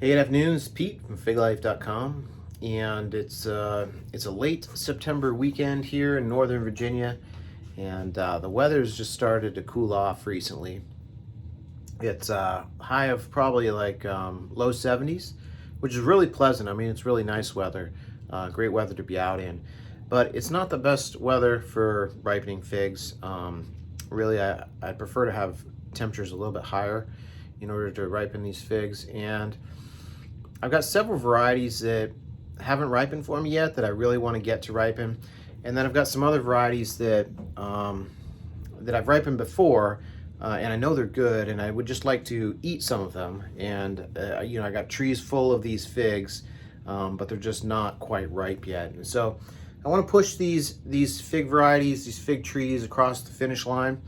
Hey, good afternoon. It's Pete from FigLife.com, and it's a late September weekend here in Northern Virginia, and the weather's just started to cool off recently. It's a high of probably like low 70s, which is really pleasant. I mean, it's really nice weather, great weather to be out in, but it's not the best weather for ripening figs. Really, I prefer to have temperatures a little bit higher in order to ripen these figs, and I've got several varieties that haven't ripened for me yet that I really want to get to ripen, and then I've got some other varieties that that I've ripened before, and I know they're good, and I would just like to eat some of them. And I got trees full of these figs, but they're just not quite ripe yet. And so I want to push these fig varieties, these fig trees across the finish line.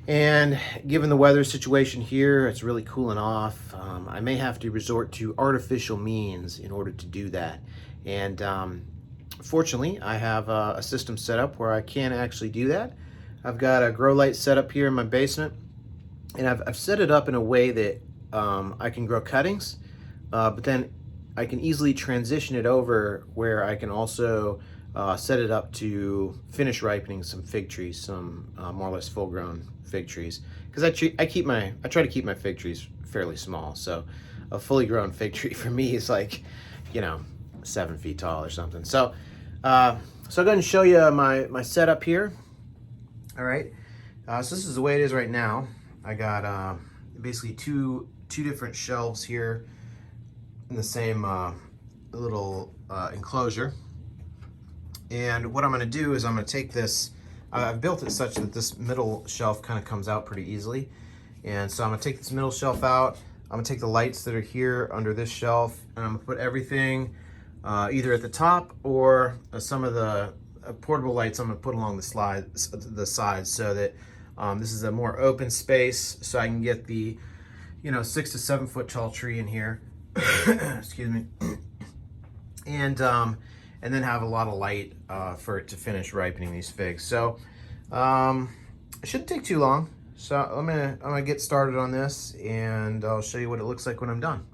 And given the weather situation here, it's really cooling off. I may have to resort to artificial means in order to do that. And fortunately, I have a system set up where I can actually do that. I've got a grow light set up here in my basement, and I've set it up in a way that I can grow cuttings, but then I can easily transition it over where I can also set it up to finish ripening some fig trees, some more or less full-grown fig trees, because I try to keep my fig trees fairly small. So a fully grown fig tree for me is like 7 feet tall or something. So I'll go ahead and show you my setup here. All right, so this is the way it is right now. I got basically two different shelves here in the same little enclosure. And what I'm going to do is I'm going to take this, I've built it such that this middle shelf kind of comes out pretty easily. And so I'm going to take this middle shelf out. I'm going to take the lights that are here under this shelf, and I'm going to put everything either at the top or some of the portable lights I'm going to put along the sides, so that this is a more open space, so I can get the 6 to 7 foot tall tree in here. Excuse me. And then have a lot of light for it to finish ripening these figs. So it shouldn't take too long. So I'm gonna get started on this, and I'll show you what it looks like when I'm done.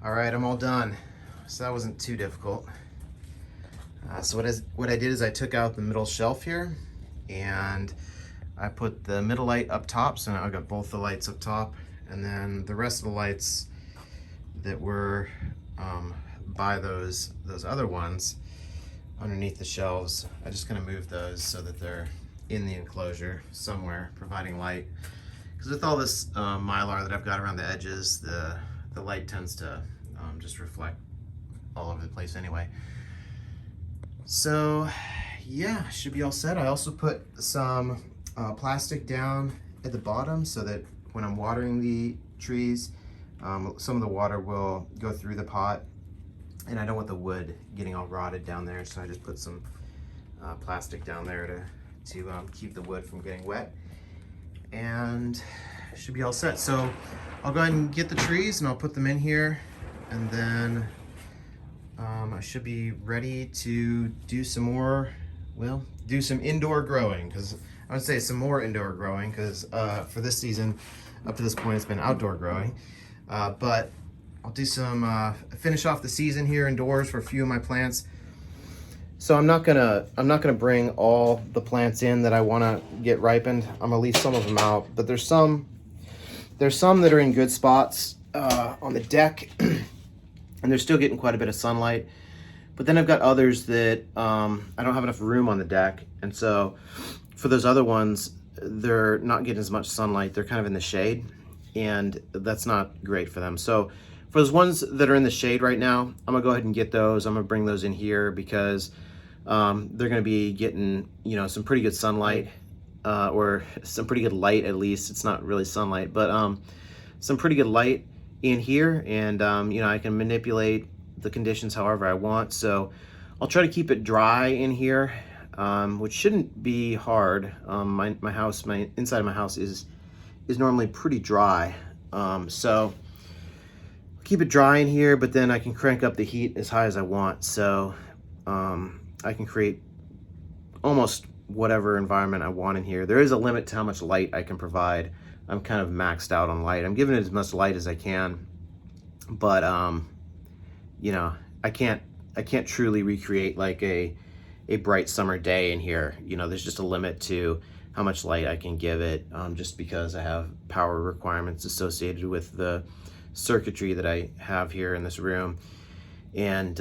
All right, I'm all done. So that wasn't too difficult. So what I did is I took out the middle shelf here, and I put the middle light up top. So now I've got both the lights up top, and then the rest of the lights that were by those other ones underneath the shelves, I'm just gonna move those so that they're in the enclosure somewhere, providing light. Because with all this mylar that I've got around the edges, the light tends to just reflect all over the place anyway. So yeah, should be all set. I also put some plastic down at the bottom so that when I'm watering the trees, some of the water will go through the pot, and I don't want the wood getting all rotted down there, so I just put some plastic down there to keep the wood from getting wet. And should be all set. So I'll go ahead and get the trees and I'll put them in here, and then I should be ready to do some indoor growing, because I would say some more indoor growing, because for this season, up to this point, it's been outdoor growing. But I'll do some finish off the season here indoors for a few of my plants. So I'm not gonna bring all the plants in that I want to get ripened. I'm gonna leave some of them out, but there's some that are in good spots on the deck, and they're still getting quite a bit of sunlight. But then I've got others that I don't have enough room on the deck. And so for those other ones, they're not getting as much sunlight. They're kind of in the shade, and that's not great for them. So for those ones that are in the shade right now, I'm gonna go ahead and get those. I'm gonna bring those in here because they're gonna be getting, you know, some pretty good sunlight, or some pretty good light at least. It's not really sunlight, but some pretty good light in here, and you know, I can manipulate the conditions however I want. So I'll try to keep it dry in here, which shouldn't be hard. My inside of my house is normally pretty dry, so keep it dry in here, but then I can crank up the heat as high as I want. So I can create almost whatever environment I want in here. There is a limit to how much light I can provide. I'm kind of maxed out on light. I'm giving it as much light as I can, but you know, I can't truly recreate like a bright summer day in here. You know, there's just a limit to how much light I can give it, just because I have power requirements associated with the circuitry that I have here in this room. And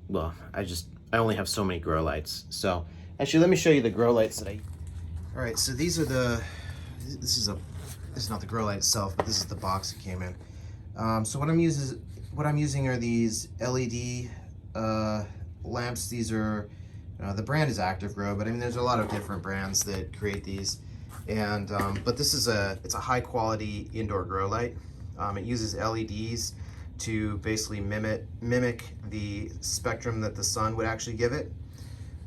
well, I only have so many grow lights. So actually, let me show you the grow lights that all right, so these are this is not the grow light itself, but this is the box it came in. So what I'm using are these LED lamps. These are, the brand is Active Grow, but I mean, there's a lot of different brands that create these. And but this is it's a high quality indoor grow light. It uses LEDs to basically mimic the spectrum that the sun would actually give it.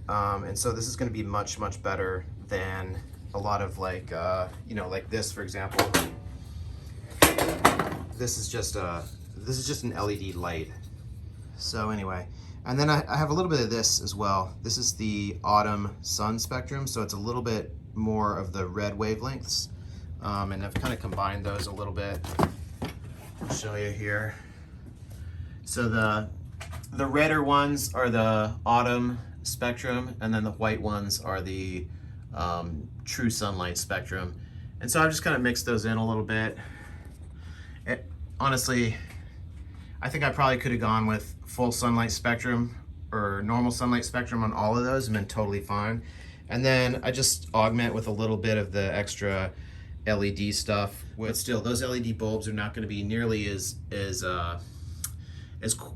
And so this is going to be much better than a lot of like like this, for example. This is just an LED light. So anyway, and then I have a little bit of this as well. This is the autumn sun spectrum, so it's a little bit more of the red wavelengths, and I've kind of combined those a little bit. I'll show you here. So the redder ones are the autumn spectrum, and then the white ones are the true sunlight spectrum. And so I've just kind of mixed those in a little bit. Honestly, I think I probably could have gone with full sunlight spectrum or normal sunlight spectrum on all of those and been totally fine. And then I just augment with a little bit of the extra LED stuff. But still, those LED bulbs are not going to be nearly as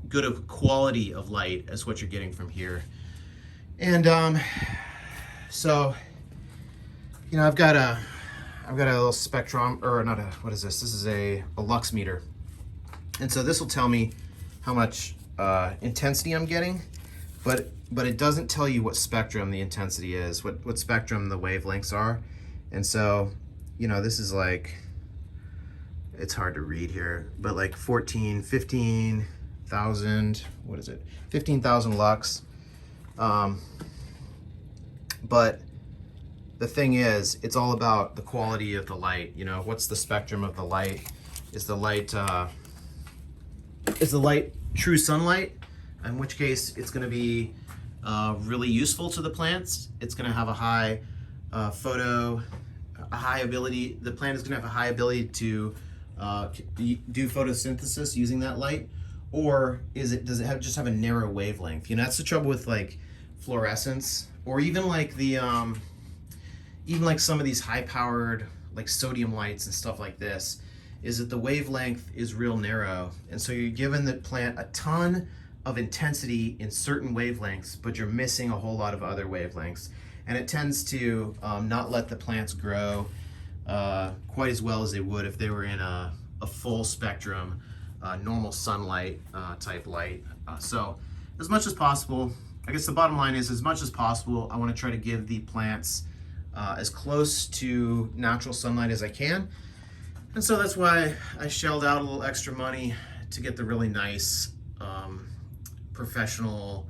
good of quality of light as what you're getting from here. And so, you know, I've got a little spectrum, or not a, what is this? This is a lux meter. And so this will tell me how much intensity I'm getting, but it doesn't tell you what spectrum the intensity is, what spectrum the wavelengths are. And so, you know, this is like, it's hard to read here, but like 15,000, what is it? 15,000 lux. But the thing is, it's all about the quality of the light. You know, what's the spectrum of the light? Is the light true sunlight? In which case, it's going to be really useful to the plants. It's going to have a high ability. The plant is going to have a high ability to do photosynthesis using that light, or does it just have a narrow wavelength? You know, that's the trouble with like fluorescence, or even like even like some of these high-powered like sodium lights and stuff like this, is that the wavelength is real narrow, and so you're giving the plant a ton of intensity in certain wavelengths, but you're missing a whole lot of other wavelengths, and it tends to not let the plants grow quite as well as they would if they were in a full spectrum, normal sunlight type light. So as much as possible, I guess the bottom line is, as much as possible, I want to try to give the plants as close to natural sunlight as I can. And so that's why I shelled out a little extra money to get the really nice professional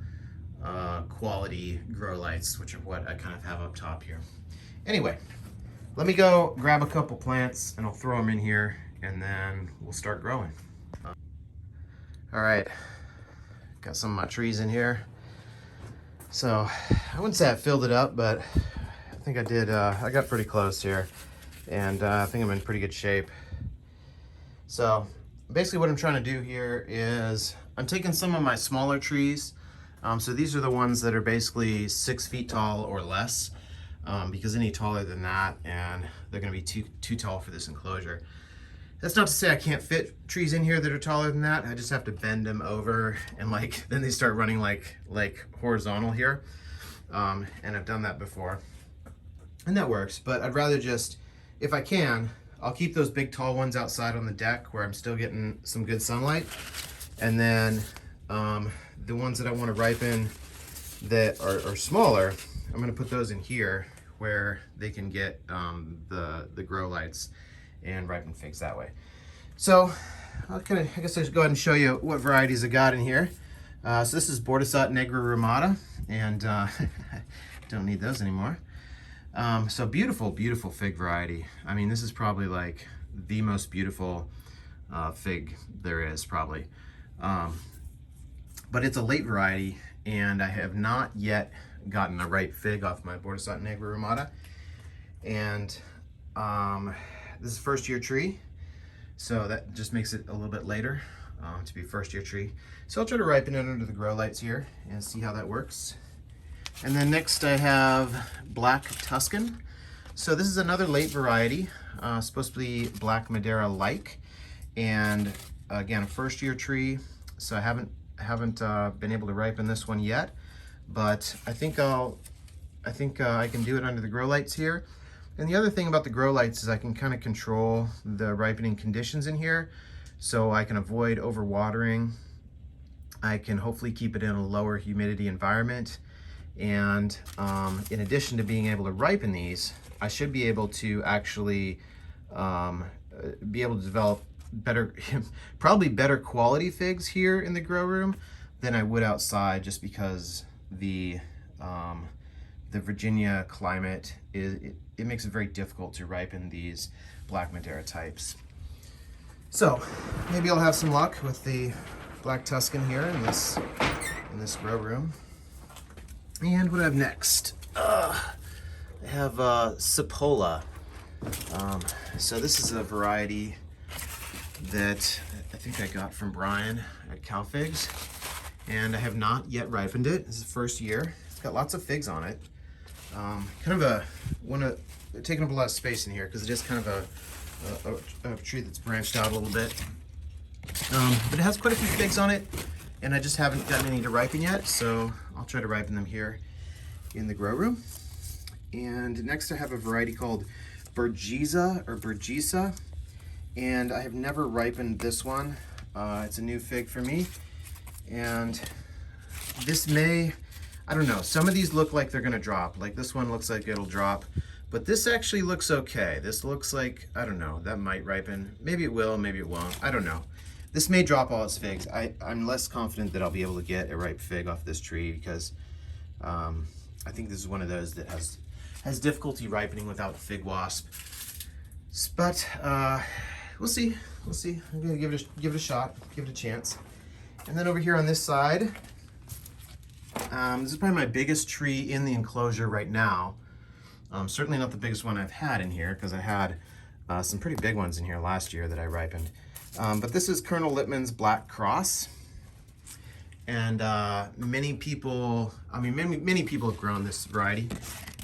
quality grow lights, which are what I kind of have up top here. Anyway, let me go grab a couple plants and I'll throw them in here, and then we'll start growing. All right, got some of my trees in here. So I wouldn't say I filled it up, but I think I did. I got pretty close here, and I think I'm in pretty good shape. So basically what I'm trying to do here is I'm taking some of my smaller trees. So these are the ones that are basically 6 feet tall or less, because any taller than that, and they're going to be too tall for this enclosure. That's not to say I can't fit trees in here that are taller than that. I just have to bend them over, and then they start running like horizontal here. And I've done that before, and that works. But I'd rather just, if I can, I'll keep those big tall ones outside on the deck where I'm still getting some good sunlight. And then the ones that I want to ripen that are smaller, I'm going to put those in here where they can get the grow lights and ripen figs that way. So I guess I should go ahead and show you what varieties I got in here. So this is Bordesat Negra Ramada, and don't need those anymore. So beautiful fig variety. I mean, this is probably like the most beautiful fig there is, probably. But it's a late variety, and I have not yet gotten a ripe fig off my Bordesat Negra Ramada. And this is a first year tree, so that just makes it a little bit later to be first year tree. So I'll try to ripen it under the grow lights here and see how that works. And then next I have Black Tuscan. So this is another late variety, supposed to be Black Madeira-like, and again, a first year tree. So I haven't been able to ripen this one yet, but I think I can do it under the grow lights here. And the other thing about the grow lights is I can kind of control the ripening conditions in here, so I can avoid overwatering. I can hopefully keep it in a lower humidity environment. And in addition to being able to ripen these, I should be able to actually develop better, probably better quality figs here in the grow room than I would outside, just because the Virginia climate it makes it very difficult to ripen these Black Madeira types. So maybe I'll have some luck with the Black Tuscan here in this grow room. And what do I have next? I have Cipolla. So this is a variety that I think I got from Brian at Cow Figs, and I have not yet ripened it. This is the first year. It's got lots of figs on it. Kind of taking up a lot of space in here because it is kind of a tree that's branched out a little bit. But it has quite a few figs on it, and I just haven't gotten any to ripen yet, so I'll try to ripen them here in the grow room. And next I have a variety called Bergisa, and I have never ripened this one. It's a new fig for me, and this I don't know, some of these look like they're gonna drop. Like this one looks like it'll drop, but this actually looks okay. This looks like, I don't know, that might ripen. Maybe it will, maybe it won't, I don't know. This may drop all its figs. I'm less confident that I'll be able to get a ripe fig off this tree because I think this is one of those that has difficulty ripening without fig wasp. But we'll see. I'm gonna give it a shot, give it a chance. And then over here on this side, this is probably my biggest tree in the enclosure right now. Certainly not the biggest one I've had in here, because I had some pretty big ones in here last year that I ripened. But this is Colonel Lippmann's Black Cross. And many people have grown this variety,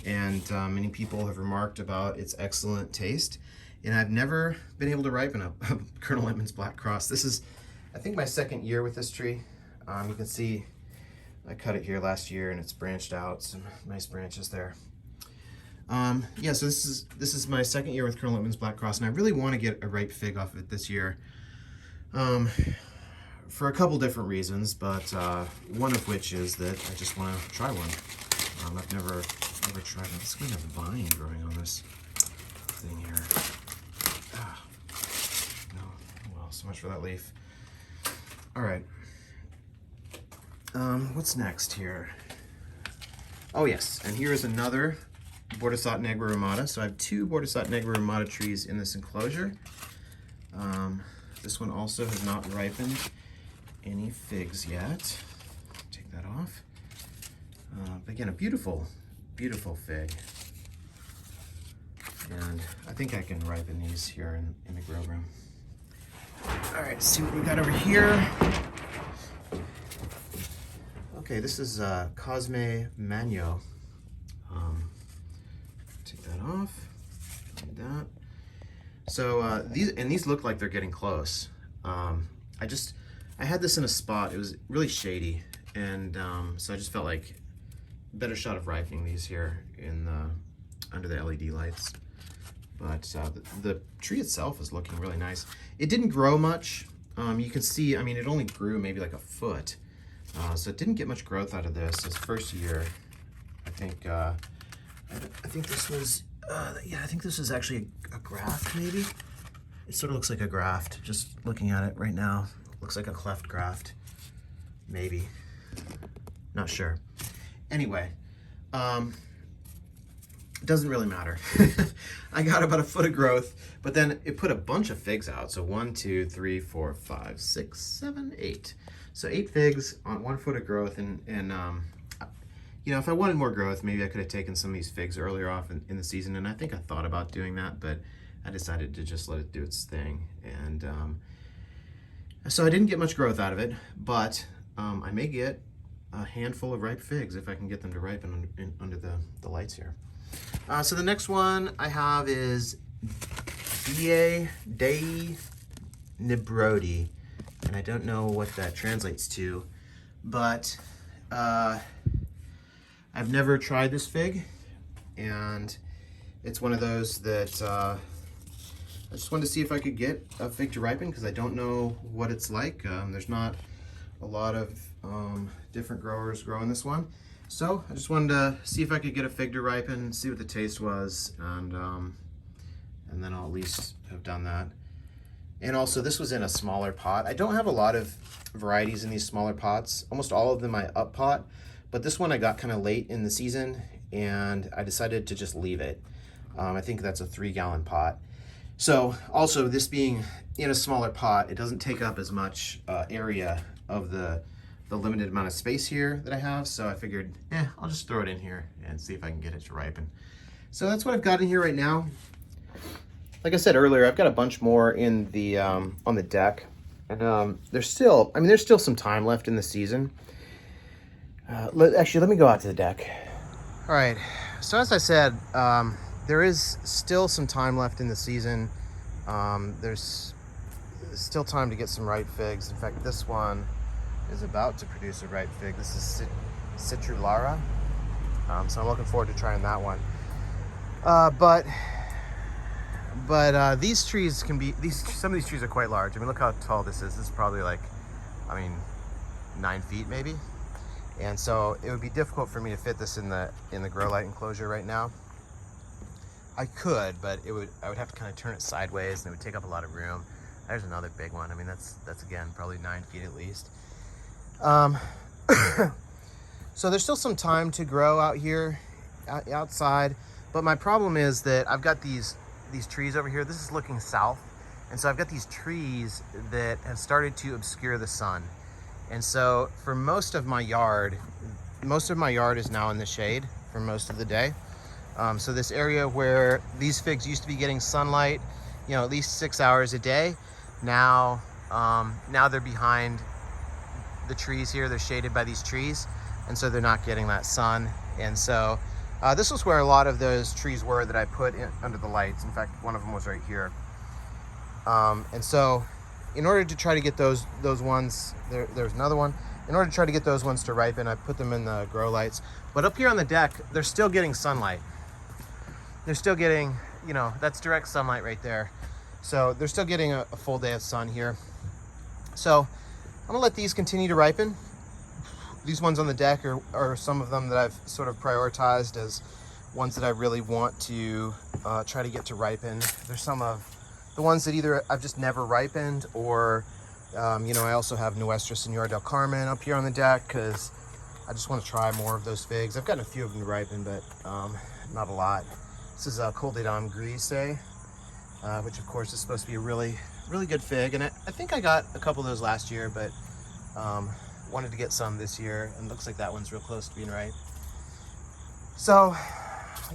and many people have remarked about its excellent taste. And I've never been able to ripen a Colonel Lippmann's Black Cross. This is, I think, my second year with this tree. You can see I cut it here last year, and it's branched out, some nice branches there. Yeah, so this is my second year with Colonel Lippmann's Black Cross, and I really want to get a ripe fig off of it this year. For a couple different reasons, but one of which is that I just want to try one. I've never tried it. It's kind of a vine growing on this thing here. No, well, so much for that leaf. All right. What's next here? Oh yes, and here is another Bordesat Negra Ramada. So I have two Bordesat Negra Ramada trees in this enclosure. This one also has not ripened any figs yet. Take that off. But again, a beautiful fig. And I think I can ripen these here in the grow room. All right, see what we got over here. Okay, this is Cosme Magno. Take that off. Like that. So these look like they're getting close. I had this in a spot. It was really shady, and so I just felt like better shot of ripening these here in under the LED lights. But the tree itself is looking really nice. It didn't grow much. You can see, I mean, it only grew maybe like a foot. So it didn't get much growth out of this first year. I think this was, yeah, I think this is actually a graft maybe. It sort of looks like a graft, just looking at it right now. Looks like a cleft graft, maybe. Not sure. Anyway, it doesn't really matter. I got about a foot of growth, but then it put a bunch of figs out. So 1, 2, 3, 4, 5, 6, 7, 8. So 8 figs on 1 foot of growth, and you know, if I wanted more growth, maybe I could have taken some of these figs earlier off in the season, and I think I thought about doing that, but I decided to just let it do its thing. And so I didn't get much growth out of it, but I may get a handful of ripe figs if I can get them to ripen under the lights here. So the next one I have is Via dei Nibrodi, and I don't know what that translates to, but I've never tried this fig, and it's one of those that I just wanted to see if I could get a fig to ripen, because I don't know what it's like. There's not a lot of different growers growing this one. So I just wanted to see if I could get a fig to ripen, see what the taste was, and then I'll at least have done that. And also, this was in a smaller pot. I don't have a lot of varieties in these smaller pots. Almost all of them I up pot, but this one I got kind of late in the season, and I decided to just leave it. I think that's a 3-gallon pot. So also, this being in a smaller pot, it doesn't take up as much area of the limited amount of space here that I have. So I figured, I'll just throw it in here and see if I can get it to ripen. So that's what I've got in here right now. Like I said earlier, I've got a bunch more in the on the deck, and there's still some time left in the season. Actually, let me go out to the deck. All right, so as I said, there is still some time left in the season. There's still time to get some ripe figs. In fact, this one is about to produce a ripe fig. This is Citrullara, so I'm looking forward to trying that one. But these trees can be, some of these trees are quite large. I mean, look how tall this is. This is probably like, 9 feet maybe. And so it would be difficult for me to fit this in the grow light enclosure right now. I could, but I would have to kind of turn it sideways, and it would take up a lot of room. There's another big one. I mean, that's again probably 9 feet at least. So there's still some time to grow out here outside, but my problem is that I've got these trees over here. This is looking south, and so I've got these trees that have started to obscure the sun. And so for most of my yard is now in the shade for most of the day. So this area where these figs used to be getting sunlight, at least 6 hours a day, now they're behind the trees here. They're shaded by these trees, and so they're not getting that sun. And so this was where a lot of those trees were that I put under the lights. In fact, one of them was right here. And so in order to try to get those ones, there's another one. In order to try to get those ones to ripen, I put them in the grow lights. But up here on the deck, they're still getting sunlight. They're still getting, that's direct sunlight right there. So they're still getting a full day of sun here. So I'm gonna let these continue to ripen. These ones on the deck are some of them that I've sort of prioritized as ones that I really want to try to get to ripen. There's some of the ones that either I've just never ripened, or I also have Nuestra Senora del Carmen up here on the deck because I just want to try more of those figs. I've gotten a few of them to ripen, but not a lot. This is a Col de Dame Grise, which of course is supposed to be a really, really good fig. And I think I got a couple of those last year, but wanted to get some this year, and looks like that one's real close to being ripe. So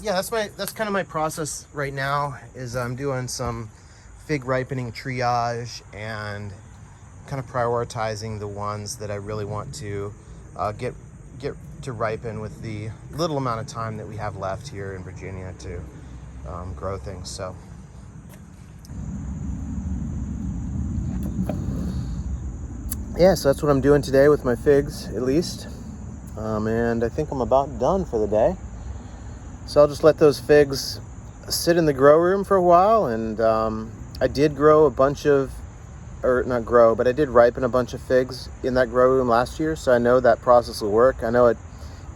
yeah, that's kind of my process right now, is I'm doing some fig ripening triage and kind of prioritizing the ones that I really want to get get to ripen with the little amount of time that we have left here in Virginia to grow things. So yeah, so that's what I'm doing today with my figs, at least. And I think I'm about done for the day. So I'll just let those figs sit in the grow room for a while. And I did grow a bunch of, or not grow, but I did ripen a bunch of figs in that grow room last year. So I know that process will work. I know it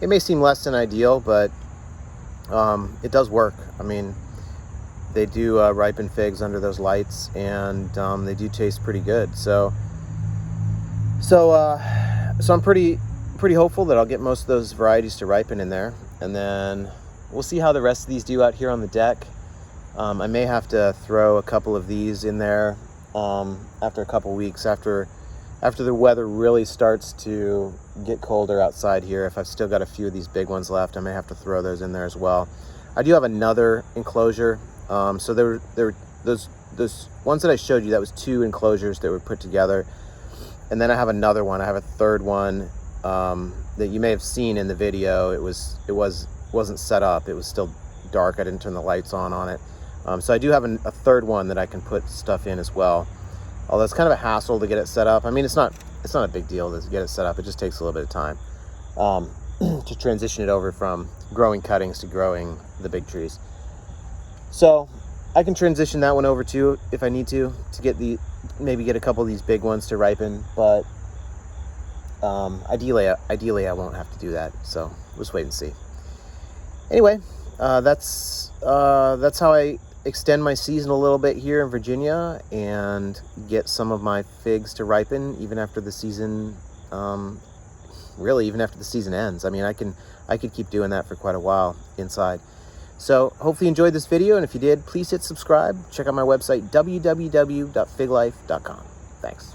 may seem less than ideal, but it does work. I mean, they do ripen figs under those lights, and they do taste pretty good. So I'm pretty hopeful that I'll get most of those varieties to ripen in there, and then we'll see how the rest of these do out here on the deck. I may have to throw a couple of these in there after a couple weeks, after the weather really starts to get colder outside here. If I've still got a few of these big ones left, I may have to throw those in there as well. I do have another enclosure. So there were those ones that I showed you. That was 2 enclosures that were put together. And then I have another one. I have a third one that you may have seen in the video. It wasn't set up. It was still dark. I didn't turn the lights on it. So I do have a third one that I can put stuff in as well. Although it's kind of a hassle to get it set up. I mean, it's not a big deal to get it set up. It just takes a little bit of time to transition it over from growing cuttings to growing the big trees. So I can transition that one over too if I need to maybe get a couple of these big ones to ripen, but ideally I won't have to do that. So we'll just wait and see. Anyway, that's how I extend my season a little bit here in Virginia and get some of my figs to ripen even after the season, really even after the season ends. I mean, I could keep doing that for quite a while inside. So hopefully you enjoyed this video, and if you did, please hit subscribe. Check out my website, www.figlife.com. Thanks.